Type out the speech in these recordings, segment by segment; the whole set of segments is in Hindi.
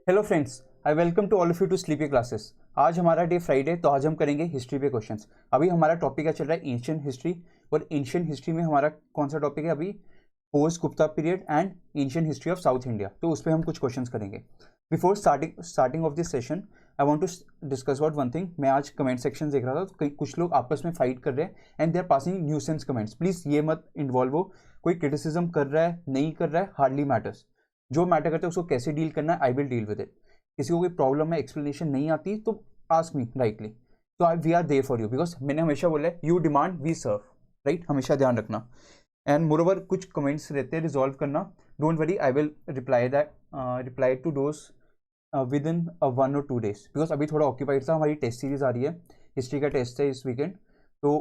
Hello friends, I welcome to all of you to sleepy classes. आज हमारा डे फ्राइडे, तो आज हम करेंगे हिस्ट्री पे क्वेश्चंस। अभी हमारा टॉपिक क्या चल रहा है, एंशियंट हिस्ट्री। और एंशियंट हिस्ट्री में हमारा कौन सा टॉपिक है अभी, post Gupta period and ancient history of South India. तो उस पर हम कुछ क्वेश्चंस करेंगे। Before starting of this session I want to discuss about one thing. मैं आज कमेंट सेक्शन देख रहा था, तो कुछ लोग आपस में फाइट कर रहे हैं and they are passing nuisance comments. Please ये मत इन्वॉल्व हो। कोई क्रिटिसिज्म कर रहा है नहीं कर रहा है, हार्डली मैटर्स। जो मैटर करता है उसको कैसे डील करना है, I will deal with it. किसी को कोई प्रॉब्लम है, एक्सप्लेनेशन नहीं आती, तो आस्क मी राइटली। तो I we are there for you, because मैंने हमेशा बोला है you demand we serve, right. हमेशा ध्यान रखना। एंड मोर ओवर कुछ कमेंट्स रहते हैं रिजॉल्व करना, don't worry, I will reply to those within 1 or 2 days, because अभी थोड़ा ऑक्यूपाइड था। हमारी टेस्ट सीरीज आ रही है, हिस्ट्री का टेस्ट है इस वीकेंड। तो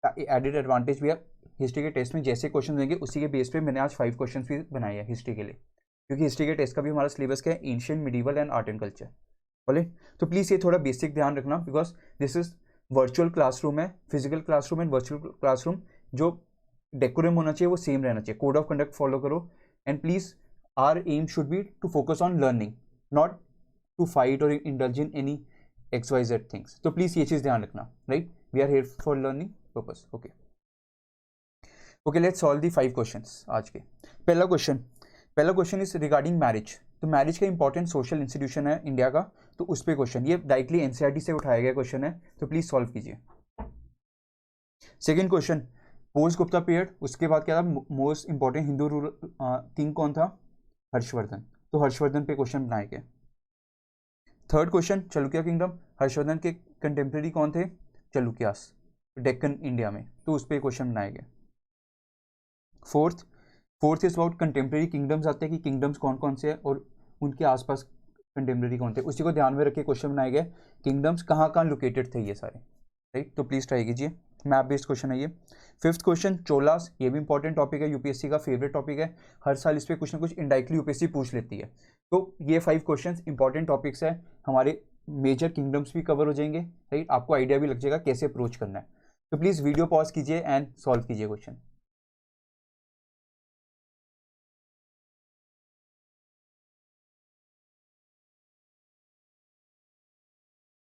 एडेड एडवांटेज भी है हिस्ट्री के टेस्ट में, जैसे क्वेश्चन देंगे उसी के बेस पे मैंने आज 5 क्वेश्चन भी बनाए हैं हिस्ट्री के लिए, क्योंकि हिस्ट्री के टेस्ट का भी हमारा सिलेबस क्या है, ancient, medieval and art and culture. बोले तो प्लीज़ ये थोड़ा बेसिक ध्यान रखना, because this is virtual classroom है। Physical classroom and virtual classroom, जो डेकोरम होना चाहिए वो सेम रहना चाहिए। कोड ऑफ कंडक्ट फॉलो करो। And please our aim should be to focus on learning, not to fight और indulge in any XYZ things. तो प्लीज़ ये चीज़ ध्यान रखना, right. We are here for learning purpose. Okay, let's solve the 5 questions आज के। पहला क्वेश्चन इज रिगार्डिंग मैरिज। तो मैरिज का इंपॉर्टेंट सोशल इंस्टीट्यूशन है इंडिया का, तो उस पर क्वेश्चन, ये डायरेक्टली एनसीईआरटी से उठाया गया क्वेश्चन है, तो प्लीज सॉल्व कीजिए। Second question, post Gupta period, उसके बाद क्या था, most important Hindu ruler king कौन था, हर्षवर्धन। तो हर्षवर्धन पे क्वेश्चन बनाए गए। Third question, Chalukya kingdom, Harshvardhan के कंटेम्प्रेरी कौन थे, चालुक्यास, डेक्कन इंडिया में, तो उस पर क्वेश्चन बनाए गए। Fourth is about contemporary kingdoms आते हैं कि किंगडम्स कौन कौन से हैं और उनके आसपास कंटेम्प्रेरी कौन थे, उसी को ध्यान में रख के क्वेश्चन बनाए गए। किंगडम्स कहाँ कहाँ लोकेटेड थे ये सारे, राइट। तो प्लीज ट्राई कीजिए, मैप बेस्ड क्वेश्चन है ये। फिफ्थ क्वेश्चन, चोलास, ये भी इंपॉर्टेंट टॉपिक है, यूपीएससी का फेवरेट टॉपिक है। हर साल इस पर कुछ ना कुछ इनडायरेक्टली यूपीएससी पूछ लेती है। तो ये 5 क्वेश्चन इंपॉर्टेंट टॉपिक्स है, हमारे मेजर किंगडम्स भी कवर हो जाएंगे, राइट। आपको आइडिया भी लग जाएगा कैसे अप्रोच करना है। तो प्लीज वीडियो पॉज कीजिए एंड सॉल्व कीजिए question.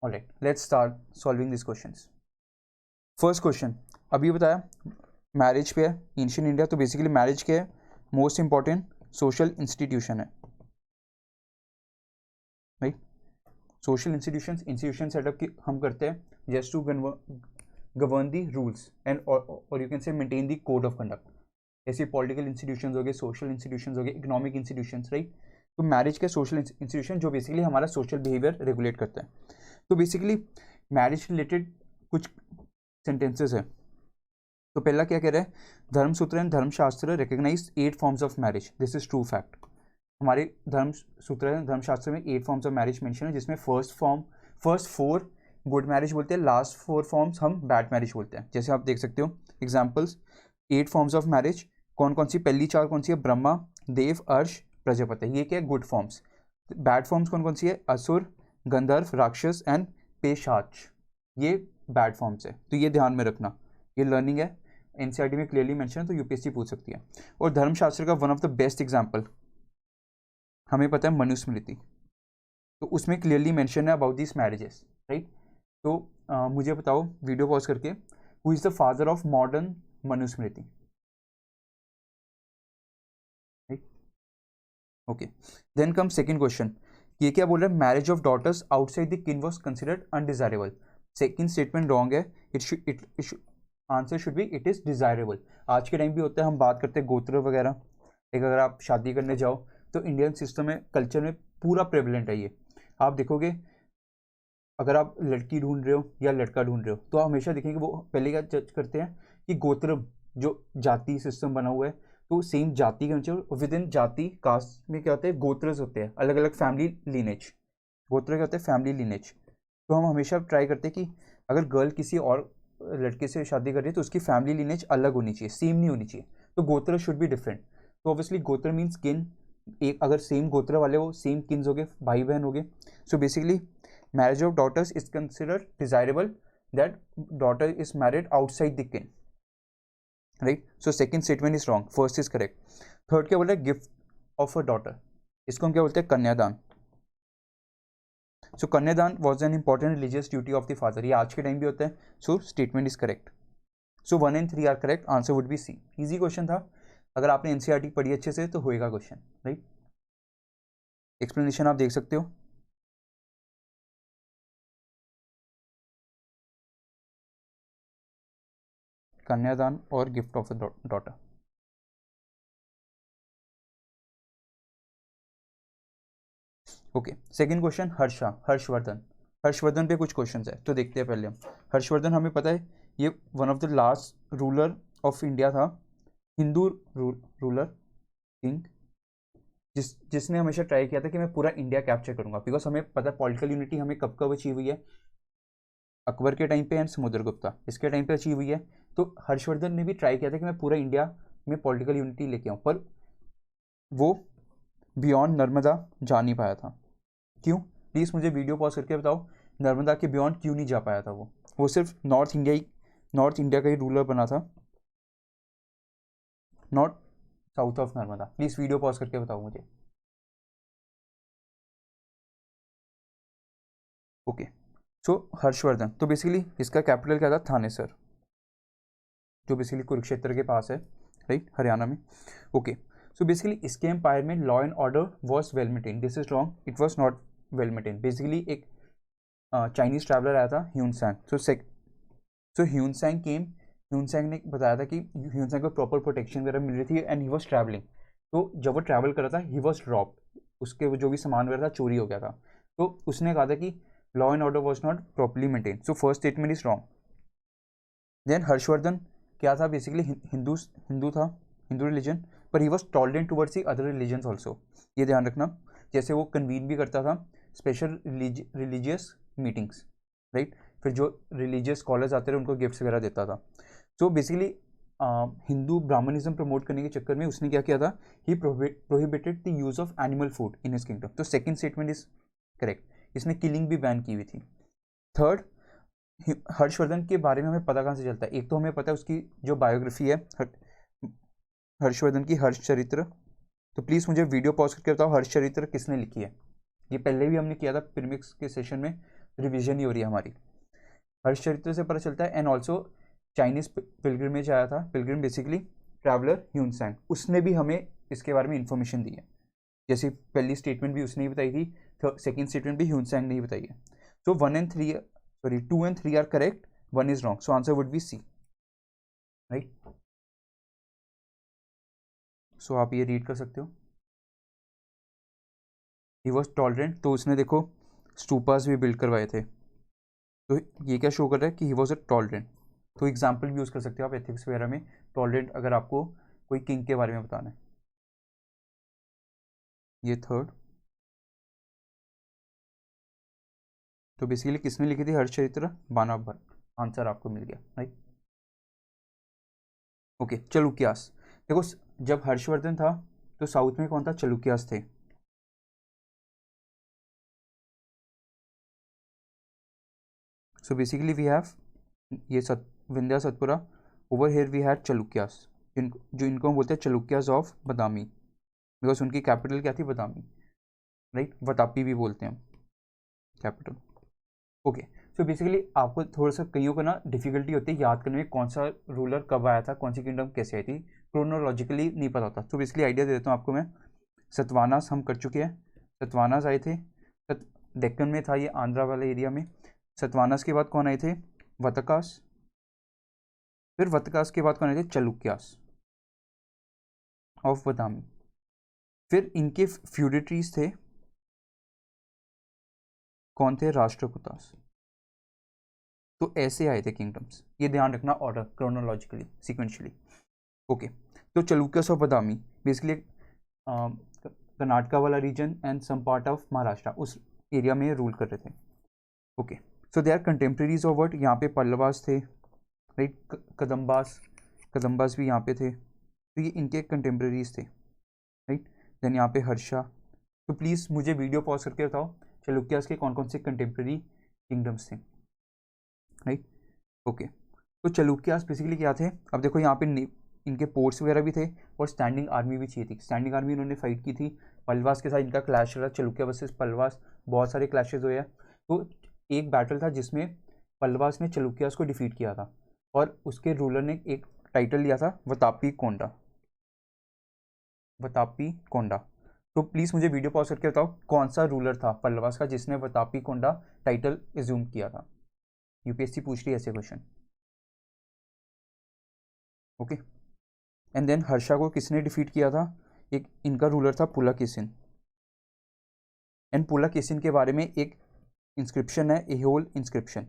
Alright, let's start solving this questions. First question, अभी बताया मैरिज पे है, एंशिएंट इंडिया। तो बेसिकली मैरिज के मोस्ट इंपॉर्टेंट सोशल इंस्टीट्यूशन है, राइट। सोशल इंस्टीट्यूशन सेटअप की हम करते हैं just to govern the rules and और you can say maintain the code of conduct. ऐसे पॉलिटिकल इंस्टीट्यूशंस हो गए, सोशल इंस्टीट्यूशंस हो गए, इकोनॉमिक इंस्टीट्यूशंस, राइट। तो मैरिज के सोशल इंस्टीट्यूशन जो बेसिकली हमारा सोशल बिहेवियर रेगुलेट करता है। तो बेसिकली मैरिज रिलेटेड कुछ सेंटेंसेस है। तो पहला क्या कह रहा है, Dharmasutra and Dharmashastra recognise 8 forms of marriage. This is true fact. हमारे धर्मसूत्र एंड धर्मशास्त्र में 8 फॉर्म्स ऑफ मैरिज मेंशन है, जिसमें फर्स्ट 4 गुड मैरिज बोलते हैं, लास्ट 4 फॉर्म्स हम बैड मैरिज बोलते हैं। जैसे आप देख सकते हो एग्जाम्पल्स, 8 फॉर्म्स ऑफ मैरिज कौन कौन सी, पहली 4 कौन सी है, ब्रह्मा, देव, अर्श, प्रजापति, ये क्या है, गुड फॉर्म्स। बैड फॉर्म्स कौन कौन सी है, असुर, गंधर्व, राक्षस एंड पेशाच, ये बैड फॉर्म्स है। तो ये ध्यान में रखना, ये लर्निंग है, एनसीईआरटी में क्लियरली मेंशन है, तो यूपीएससी पूछ सकती है। और धर्मशास्त्र का one of the best example हमें पता है मनुस्मृति, तो उसमें क्लियरली मेंशन है अबाउट दिस मैरिजेस, राइट। तो मुझे बताओ वीडियो पॉज करके, who is the father of modern Manusmriti, right. Okay, then come second question. ये क्या बोल रहा है, marriage of daughters outside the kin was considered undesirable. Second statement wrong है, answer should be it is desirable. आज के टाइम भी होता है, हम बात करते हैं गोत्र वगैरह, एक अगर आप शादी करने जाओ तो इंडियन सिस्टम में, कल्चर में पूरा प्रेवलेंट है ये। आप देखोगे अगर आप लड़की ढूंढ रहे हो या लड़का ढूंढ रहे हो, तो आप हमेशा देखेंगे वो पहले क्या जज करते हैं कि गोत्र, जो जाति सिस्टम बना हुआ है, तो सेम जाति के नीचे विद इन जाति कास्ट में क्या होते हैं, गोत्रस होते हैं, अलग अलग फैमिली लीनेज। गोत्र क्या होते हैं, फैमिली लीनेज। तो हम हमेशा ट्राई करते हैं कि अगर गर्ल किसी और लड़के से शादी कर रही है तो उसकी फैमिली लीनेज अलग होनी चाहिए, सेम नहीं होनी चाहिए। तो गोत्र शुड बी डिफरेंट। तो ऑब्वियसली गोत्र मीन्स किन, एक अगर सेम गोत्र वाले हो, सेम किन्स हो गए, भाई बहन हो गए। So basically marriage of daughters is considered desirable that daughter is married outside the kin, right. So second statement is wrong, first is correct. Third क्या बोल रहा है, गिफ्ट ऑफ अ डॉटर, इसको हम क्या बोलते हैं, कन्यादान। So kanyadan was an important religious duty of the father, ये आज के टाइम भी होता है. So statement is correct. So 1 and 3 are correct. Answer would be c. Easy question था. अगर आपने एनसीईआरटी पढ़ी अच्छे से तो होएगा क्वेश्चन, राइट. एक्सप्लेनेशन आप देख सकते हो. कन्यादान और gift of a daughter. Okay, second question Harshvardhan. Harshvardhan पे कुछ क्वेश्चंस है तो देखते हैं पहले हम. हर्षवर्धन हमें पता है ये one of the last ruler of India था, हिंदू रूलर किंग, जिसने हमेशा ट्राई किया था कि मैं पूरा इंडिया कैप्चर करूंगा. बिकॉज हमें पता है पॉलिटिकल यूनिटी हमें कब कब अचीव हुई है, अकबर के टाइम पे एंड समुद्रगुप्ता इसके टाइम पे अचीव हुई है. तो हर्षवर्धन ने भी ट्राई किया था कि मैं पूरा इंडिया में पॉलिटिकल यूनिटी लेके आऊँ, पर वो बियॉन्ड नर्मदा जा नहीं पाया था. क्यों? प्लीज़ मुझे वीडियो पॉज करके बताओ, नर्मदा के बियॉन्ड क्यों नहीं जा पाया था वो सिर्फ नॉर्थ इंडिया का ही रूलर बना था, not south of Narmada. Please video pause करके बताओ मुझे. ओके, सो हर्षवर्धन, तो बेसिकली इसका कैपिटल क्या था? थानेसर, जो बेसिकली कुरुक्षेत्र के पास है, राइट, हरियाणा में. ओके, सो बेसिकली इसके एम्पायर में law and order was well maintain. This is wrong, it was not well maintain. Basically एक चाइनीज ट्रैवलर आया था ह्यूनसैंग. सो ह्यूनसैंग ने बताया था कि ह्यूनसैंग को प्रॉपर प्रोटेक्शन वगैरह मिल रही थी एंड ही वॉज ट्रैवलिंग. तो जब वो ट्रैवल कर रहा था ही वॉज रॉब्ड, उसके वो जो भी सामान वगैरह था चोरी हो गया था. तो उसने कहा था कि law and order was not properly maintain. So first statement is wrong. Then Harshavardhan क्या था? बेसिकली हिंदू था, हिंदू रिलीजन, पर he was tolerant towards the other religions also. ये ध्यान रखना. जैसे वो कन्वीन भी करता था स्पेशल रिलीजियस मीटिंग्स, राइट. फिर जो रिलीजियस स्कॉलर्स आते थे उनको गिफ्ट्स वगैरह देता था. तो बेसिकली हिंदू ब्राह्मणिज्म प्रमोट करने के चक्कर में उसने क्या किया था? He prohibited the use of animal food in his kingdom. तो सेकंड स्टेटमेंट इज करेक्ट. इसने किलिंग भी बैन की हुई थी. थर्ड, हर्षवर्धन के बारे में हमें पता कहाँ से चलता है? एक तो हमें पता है उसकी जो बायोग्राफी है हर्षवर्धन की, हर्षचरित्र. तो प्लीज़ मुझे वीडियो पॉज करके बताओ हर्षचरित्र किसने लिखी है. ये पहले भी हमने किया था प्रीमिक्स के सेशन में, रिवीजन ही हो रही है हमारी. हर्षचरित्र से पता चलता है. एंड ऑल्सो चाइनीज पिलग्रिमेज आया था, पिलग्रिम बेसिकली ट्रैवलर ह्यूनसैंग, उसने भी हमें इसके बारे में इंफॉर्मेशन दी है. जैसे पहली स्टेटमेंट भी उसने ही बताई थी, सेकेंड स्टेटमेंट भी ह्यूनसैंग ने ही बताई है. So 2 and 3 are correct, 1 is wrong. So answer would be C, right. So आप ये रीड कर सकते हो. ही वॉज टॉलरेंट, तो उसने देखो स्टूपास भी बिल्ड करवाए थे. तो ये क्या शो कर रहा है कि ही वॉज अ टॉलरेंट. तो एग्जाम्पल भी यूज़ कर सकते हो आप एथिक्स वगैरह में, टॉलरेंट अगर आपको कोई किंग के बारे में बताना है. ये थर्ड. तो बेसिकली किसने लिखी थी हर्षचरित्र? बाणभ भट्ट. आंसर आपको मिल गया, राइट. ओके, चलुक्यास. देखो जब हर्षवर्धन था तो साउथ में कौन था? चलुक्यास थे. सो बेसिकली वी हैव ये Vindhya Satpura. Over here we had Chalukyas, जो इनको हम बोलते हैं चलुक्यास ऑफ बदामी, बिकॉज उनकी कैपिटल क्या थी? बदामी, राइट. वतापी भी बोलते हैं हम कैपिटल. ओके, सो बेसिकली आपको थोड़ा सा कईयों को ना डिफिकल्टी होती है याद करने में कौन सा रूलर कब आया था, कौन सी किंगडम कैसे आई थी, क्रोनोलॉजिकली नहीं पता होता. तो बेसिकली आइडिया दे देता हूँ आपको मैं. सतवानास हम कर चुके हैं. सतवानास आए थे, डेक्कन में था ये, आंध्रा वाले एरिया में. सतवानास के बाद कौन आए थे? वतकास. फिर वतकास के बाद कौन आए थे? चलुक्यास ऑफ बदामी. फिर इनके फ्यूडिटरीज थे, कौन थे? राष्ट्रकूतास. तो ऐसे आए थे किंगडम्स. ये ध्यान रखना ऑर्डर क्रोनोलॉजिकली सिक्वेंशियली. ओके, तो चलुक्यास ऑफ बदामी बेसिकली कर्नाटका वाला region and some part of Maharashtra, उस एरिया में रूल कर रहे थे. Okay, so they are contemporaries of word. यहाँ पे पल्लवास थे, राइट. कदम्बास भी यहाँ पे थे. तो ये इनके कंटेम्प्रेरीज थे, राइट. देन यहाँ पे हर्षा. तो प्लीज़ मुझे वीडियो पॉज करके बताओ चलुक्यास के कौन कौन से कंटेम्प्रेरी किंगडम्स थे, राइट. ओके, तो चलुक्यास बेसिकली क्या थे? अब देखो यहाँ पे इनके पोर्ट्स वगैरह भी थे और स्टैंडिंग आर्मी भी चाहिए थी. स्टैंडिंग आर्मी इन्होंने फाइट की थी. पल्लवास के साथ इनका क्लैश रहा, चलुक्या वर्सेस पल्लवास, बहुत सारे क्लैशेज हुए हैं. तो एक बैटल था जिसमें पल्लवास ने चलुक्यास को डिफीट किया था और उसके रूलर ने एक टाइटल लिया था वतापी कोंडा। वतापी कोंडा। तो प्लीज़ मुझे वीडियो पॉज करके बताओ कौन सा रूलर था पल्लवास का जिसने वतापी कोंडा टाइटल एज्यूम किया था। यूपीएससी पूछ रही है ऐसे question. Okay. And then Harsha को किसने डिफीट किया था? एक इनका रूलर था पुलकेशिन। एंड पुलकेशिन के बारे में एक इंस्क्रिप्शन है, एहोल इंस्क्रिप्शन।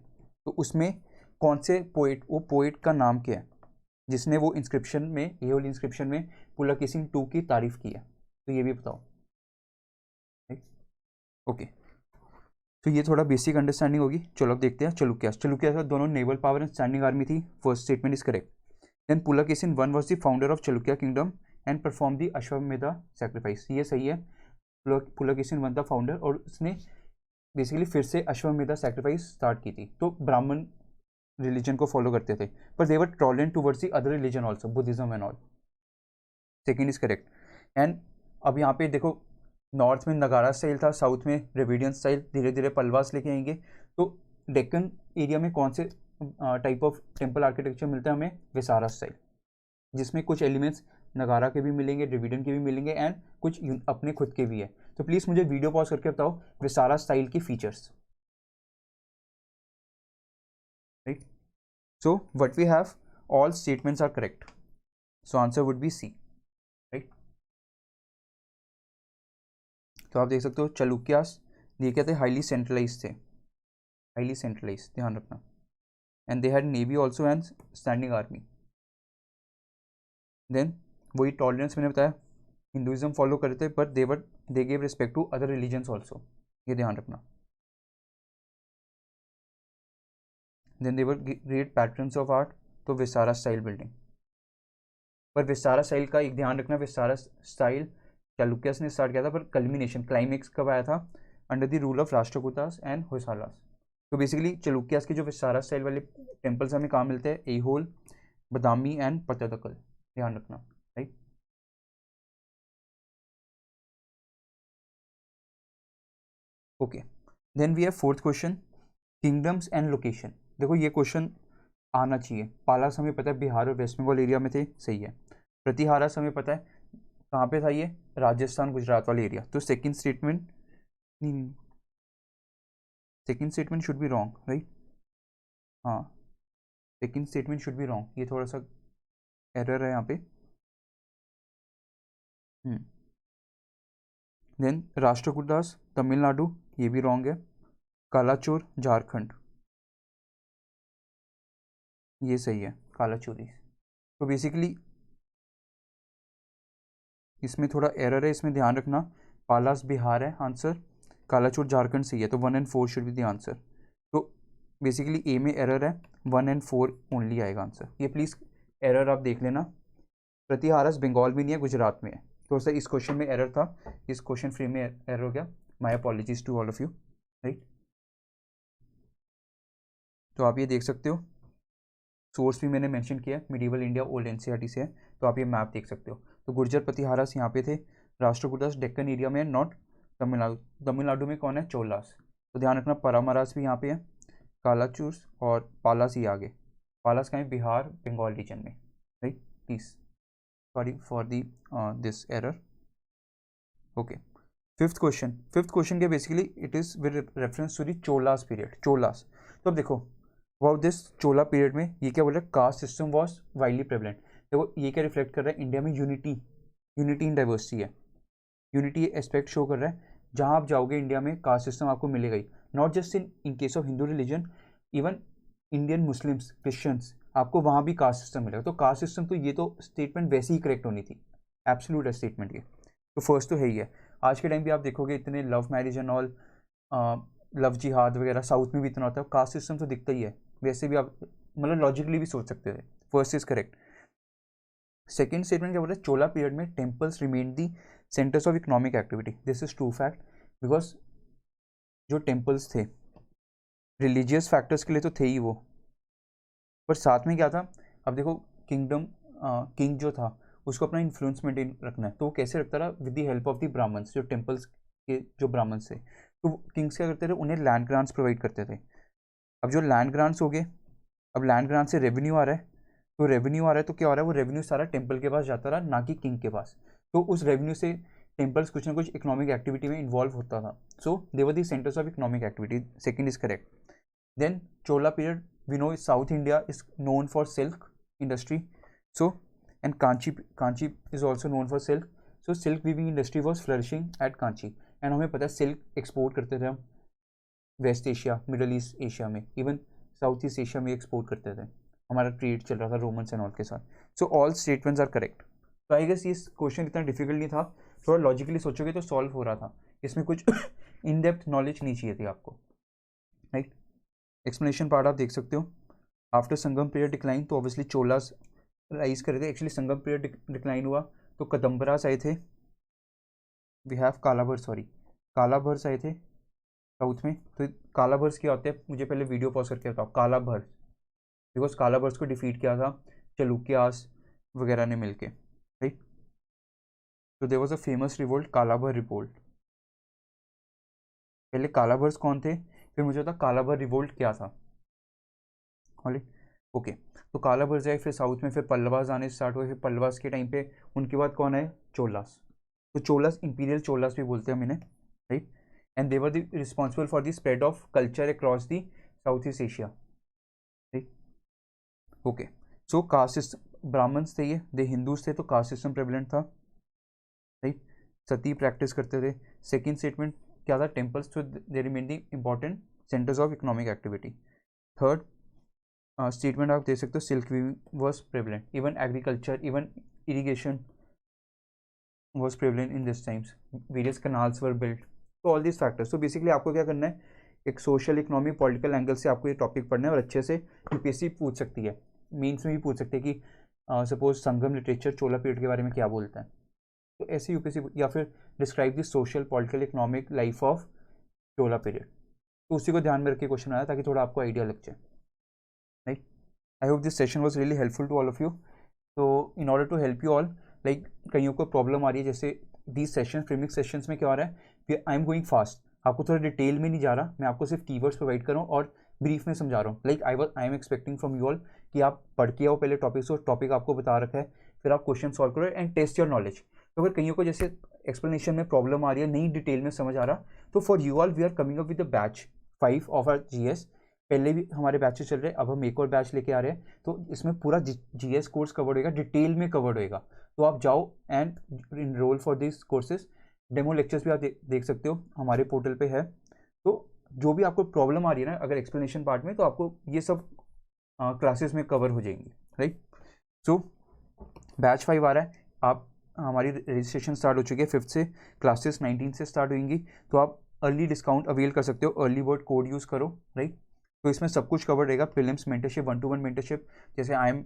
तो उसमें कौन से पोइट, वो पोइट का नाम क्या है जिसने वो इंस्क्रिप्शन में, एहोल इंस्क्रिप्शन में पुलकेशिन 2 की तारीफ की है? तो ये भी बताओ। ओके, तो ये थोड़ा बेसिक अंडरस्टैंडिंग होगी। चलो अब देखते हैं चलुक्यास। चलुक्यास का दोनों naval power and standing army थी। First statement is correct. Then Pulakeshin one was the founder of Chalukya kingdom and perform the Ashvamedha sacrifice. ये सही है, पुलकेशिन वन था फाउंडर और उसने बेसिकली फिर से अश्वमेधा सैक्रिफाइस स्टार्ट की थी। तो ब्राह्मण रिलीजन को फॉलो करते थे, पर they were tolerant towards the other religion also, Buddhism and all. Second is correct. And अब यहाँ पे देखो, नॉर्थ में नगारा स्टाइल था, साउथ में द्रविडियन स्टाइल, धीरे धीरे पल्लवास लेके आएंगे। तो डेक्कन एरिया में कौन से टाइप ऑफ टेम्पल आर्किटेक्चर मिलता है हमें? विसारा स्टाइल, जिसमें कुछ एलिमेंट्स नगारा के भी मिलेंगे, द्रविडियन के भी मिलेंगे एंड कुछ अपने खुद के भी है। तो प्लीज़ मुझे वीडियो पॉज करके बताओ विसारा स्टाइल की features. Right, so what we have, all statements are correct, so answer would be C. Right, तो आप देख सकते हो चलुक्यास ये क्या थे? हाईली सेंट्रलाइज थे, हाईली सेंट्रलाइज, ध्यान रखना। And they had navy also and standing army. Then वही टॉलरेंस मैंने बताया, हिंदुइज्म फॉलो करते पर they gave respect to other religions also, ये ध्यान रखना। Then they were great patterns of art, तो विस्तारा स्टाइल बिल्डिंग। पर विस्तारा स्टाइल का एक ध्यान रखना, विस्तारा स्टाइल चालुक्यास ने स्टार्ट किया था, पर कल्मिनेशन, क्लाइमेक्स कब आया था? Under the rule of Rashtrakutas and Hoysalas. तो बेसिकली चालुक्यास के जो विस्तारा स्टाइल वाले टेम्पल्स हमें कहाँ मिलते हैं? एहोल, बदामी एंड पत्तदकल, ध्यान रखना। Right, okay. Then we have fourth question, kingdoms and location. देखो ये क्वेश्चन आना चाहिए। पालास हमें पता है बिहार और वेस्ट बंगाल एरिया में थे, सही है। प्रतिहारास हमें पता है कहाँ पे था, ये राजस्थान गुजरात वाले एरिया। तो second statement, second statement should be wrong, right? हाँ, second statement should be wrong, ये थोड़ा सा एरर है यहाँ पे। देन राष्ट्रकूटास तमिलनाडु, ये भी रॉन्ग है। कालाचोर झारखंड, ये सही है, कालाचोरी। तो बेसिकली इसमें थोड़ा एरर है, इसमें ध्यान रखना। पालास बिहार है आंसर, कालाचोर झारखंड सही है। तो 1 and 4 should be the answer. तो बेसिकली ए में एरर है, 1 एंड 4 ओनली आएगा आंसर। ये प्लीज़ एरर आप देख लेना। प्रतिहारस बंगाल भी नहीं है, गुजरात में है। थोड़ा सा इस क्वेश्चन में एरर था, इस क्वेश्चन फ्रेम में एरर हो गया। My apologies to all of you. Right, तो आप ये देख सकते हो, सोर्स भी मैंने मेंशन किया, मिडिवल इंडिया ओल्ड एनसीईआरटी से है। तो आप ये मैप देख सकते हो। तो गुर्जर प्रतिहारस यहाँ पे थे, राष्ट्रकूटास डेक्कन एरिया में, नॉट तमिलनाडु। तमिलनाडु में कौन है? चोलास। तो ध्यान रखना, परामरास भी यहाँ पे है, कालाचूर्स और पालास ही आगे। पालास कहाँ है? बिहार बंगाल रीजन में। Right, please sorry for the this error. Okay, fifth question. Fifth question के basically it is with reference to the Cholas period, Cholas. तो अब देखो अबाउट दिस चोला पीरियड में ये क्या बोल रहा है? Caste system was widely prevalent. देखो ये क्या रिफ्लेक्ट कर रहा है? इंडिया में यूनिटी, यूनिटी इन डाइवर्सिटी है। यूनिटी एस्पेक्ट शो कर रहा है। जहाँ आप जाओगे इंडिया में कास्ट सिस्टम आपको मिलेगा ही, not just in case of Hindu religion, even Indian Muslims, Christians, आपको वहाँ भी कास्ट सिस्टम मिलेगा। तो कास्ट सिस्टम, तो ये तो स्टेटमेंट वैसे ही करेक्ट होनी थी, एब्सोल्यूट है स्टेटमेंट ये। तो फर्स्ट तो है ही है। आज के टाइम भी आप देखोगे इतने love marriage and all, love जिहाद वगैरह साउथ में भी इतना होता है, कास्ट सिस्टम तो दिखता ही है। वैसे भी आप मतलब लॉजिकली भी सोच सकते थे। First is correct. Second statement क्या बोल रहा है? चोला पीरियड में temples remain the centres of economic activity. This is true fact, because जो टेम्पल्स थे रिलीजियस फैक्टर्स के लिए तो थे ही वो, पर साथ में क्या था? अब देखो किंगडम, किंग जो था उसको अपना इन्फ्लुएंस मेंटेन रखना है, तो वो कैसे रखता रहा? With the help of the Brahmins, जो टेम्पल्स के जो ब्राह्मण्स थे। तो किंग्स क्या करते थे, उन्हें लैंड ग्रांट्स प्रोवाइड करते थे। अब जो लैंड ग्रांट्स हो गए, अब लैंड ग्रांट से रेवेन्यू आ रहा है, तो रेवेन्यू आ रहा है तो क्या हो रहा है, वो रेवेन्यू सारा टेम्पल के पास जाता रहा, ना कि किंग के पास। तो उस रेवेन्यू से टेम्पल्स कुछ ना कुछ इकोनॉमिक एक्टिविटी में इन्वॉल्व होता था। So they were the centres of economic activity, second is correct. Then Chola period, we know South India is known for silk industry, so and Kanchi is also known for silk, so silk weaving industry was flourishing at Kanchi. And हमें पता है सिल्क एक्सपोर्ट करते थे हम West Asia, Middle East Asia में, इवन साउथ ईस्ट एशिया में एक्सपोर्ट करते थे, हमारा ट्रेड चल रहा था रोमन्स एंड ऑल के साथ। So all statements are correct. तो आई गेस ये क्वेश्चन इतना डिफिकल्ट नहीं था, थोड़ा लॉजिकली सोचोगे तो सॉल्व हो रहा था, इसमें कुछ इन डेप्थ नॉलेज नहीं चाहिए थी आपको, राइट। एक्सप्लेनेशन पार्ट आप देख सकते हो। आफ्टर संगम पीरियड डिक्लाइन, तो ऑब्वियसली चोलास राइज करे थे। एक्चुअली संगम पीरियड डिक्लाइन हुआ तो कदम्बरास आए थे, वी हैव कालाभर्स, सॉरी कालाभर्स आए थे साउथ में। तो कालाभर्स क्या होते हैं, मुझे पहले वीडियो पॉज करके बताओ। कालाभर्स, बिकॉज कालाभर्स को डिफीट किया था चलुक्यास वगैरह ने मिलके, राइट। तो there was a famous revolt, Kalabhra revolt. पहले कालाभर्स कौन थे, फिर मुझे बता कालाभर रिवोल्ट क्या था, ओके। तो कालाभर्स आए, फिर साउथ में, फिर पल्लवास आने स्टार्ट हुए, फिर पल्लवास के टाइम पे उनके बाद कौन है, चोलास। तो चोलास, इंपीरियल चोलास भी बोलते हैं हम इन्हें, right. And they were the responsible for the spread of culture across the south east Asia, right. Okay, so caste system, Brahmins थे ये, दे हिंदूज थे, तो कास्ट सिस्टम प्रेवलेंट था, राइट। सती प्रैक्टिस करते थे। सेकेंड स्टेटमेंट क्या था, टेम्पल्स, तो they remain the important centres of economic activity. Third statement आप देख सकते हो, silk weaving was prevalent, even agriculture, even irrigation was prevalent in this times, various canals were built. तो ऑल दिस फैक्टर्स, तो बेसिकली आपको क्या करना है, एक सोशल इकोनॉमिक पॉलिटिकल एंगल से आपको ये टॉपिक पढ़ना है, और अच्छे से यूपीएससी पूछ सकती है, मेंस में भी पूछ सकते हैं कि सपोज संगम लिटरेचर चोला पीरियड के बारे में क्या बोलता है, तो ऐसे यूपीएससी, या फिर describe the social political economic life of Chola period, तो उसी को ध्यान में रख के क्वेश्चन आया, ताकि थोड़ा आपको आइडिया लग जाए, right. I hope this session was really helpful to all of you. तो in order to help you all, like कईयों को प्रॉब्लम आ रही है, जैसे दीज सेशन प्रीमिक्स सेशंस में क्या हो रहा है, आई एम गोइंग फास्ट, आपको थोड़ा डिटेल में नहीं जा रहा, मैं आपको सिर्फ कीवर्ड्स प्रोवाइड कर रहा हूँ और ब्रीफ में समझा रहा हूँ। Like I am expecting from you all कि आप पढ़ के आओ पहले टॉपिक से, टॉपिक आपको बता रखा है, फिर आप क्वेश्चन सॉल्व करो एंड टेस्ट योर नॉलेज। तो अगर कईयों को जैसे एक्सप्लेनेशन में प्रॉब्लम आ रही है, नहीं डिटेल में समझ आ रहा, तो for you all we are coming up with the batch 5 of our GS. पहले भी हमारे बैचेस चल रहे हैं, अब हम एक और बैच लेके आ रहे हैं, तो इसमें पूरा जीएस कोर्स कवर्ड होएगा, डिटेल में कवर्ड होएगा। तो आप जाओ and enrol for this courses. Demo lectures भी आप देख सकते हो, हमारे पोर्टल पे है। तो जो भी आपको प्रॉब्लम आ रही है ना अगर एक्सप्लेनेशन पार्ट में, तो आपको ये सब क्लासेस में कवर हो जाएंगी, राइट। सो बैच 5 आ रहा है, आप हमारी रजिस्ट्रेशन स्टार्ट हो चुकी है 5th से, क्लासेस 19 से स्टार्ट होंगी, तो आप अर्ली डिस्काउंट अवेल कर सकते हो, अर्ली बर्ड कोड यूज़ करो, राइट। तो इसमें सब कुछ कवर रहेगा, प्रीलिम्स, मेंटरशिप, 1-to-1 मेंटरशिप, जैसे I am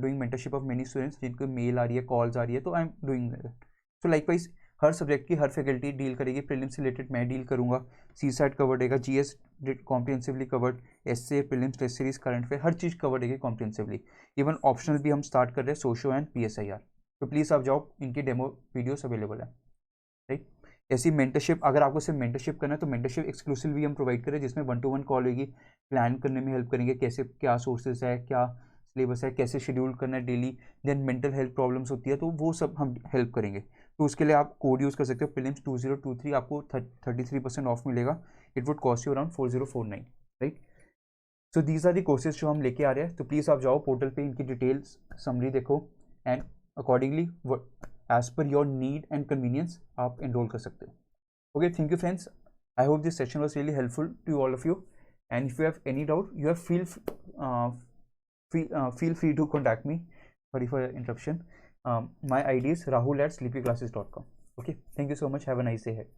doing mentorship of many students जिनको मेल आ रही है, कॉल्स आ रही है, तो I am doing that. So likewise हर सब्जेक्ट की हर फैकल्टी डील करेगी, प्रीलिम्स से रिलेटेड मैं डील करूँगा, सीसैट कवर्ड रहेगा, GS comprehensively covered, essay, prelims, test series, current affair, हर चीज़ कवर्ड रहेगी कॉम्प्रिहेंसिवली। इवन ऑप्शनल भी हम स्टार्ट कर रहे हैं, सोशो एंड पीएसआईआर। तो प्लीज़ आप जाओ, इनकी डेमो वीडियोस अवेलेबल है, राइट। ऐसी मेंटरशिप, अगर आपको सिर्फ मेंटरशिप करना है तो मेंटरशिप एक्सक्लूसिव भी हम प्रोवाइड करें, जिसमें 1-to-1 कॉल होगी, प्लान करने में हेल्प करेंगे, कैसे क्या सोर्सेज है, क्या सिलेबस है, कैसे शेड्यूल करना है daily. Then mental health problems होती है तो वो सब हम हेल्प करेंगे। तो उसके लिए आप कोड यूज़ कर सकते हो, प्रीलिम्स 2023, आपको 33% ऑफ मिलेगा, it would cost you around 4049, right. So these are the courses जो हम लेके आ रहे हैं, तो प्लीज़ आप जाओ पोर्टल पे, इनकी डिटेल्स समरी देखो and accordingly as per your need and convenience आप एनरोल कर सकते हो। Okay, thank you friends, I hope this session was really helpful to all of you, and if you have any doubt you have feel free to contact me. Sorry for interruption. My ID is rahul@sleepyclasses.com. Okay, thank you so much, have a nice day ahead.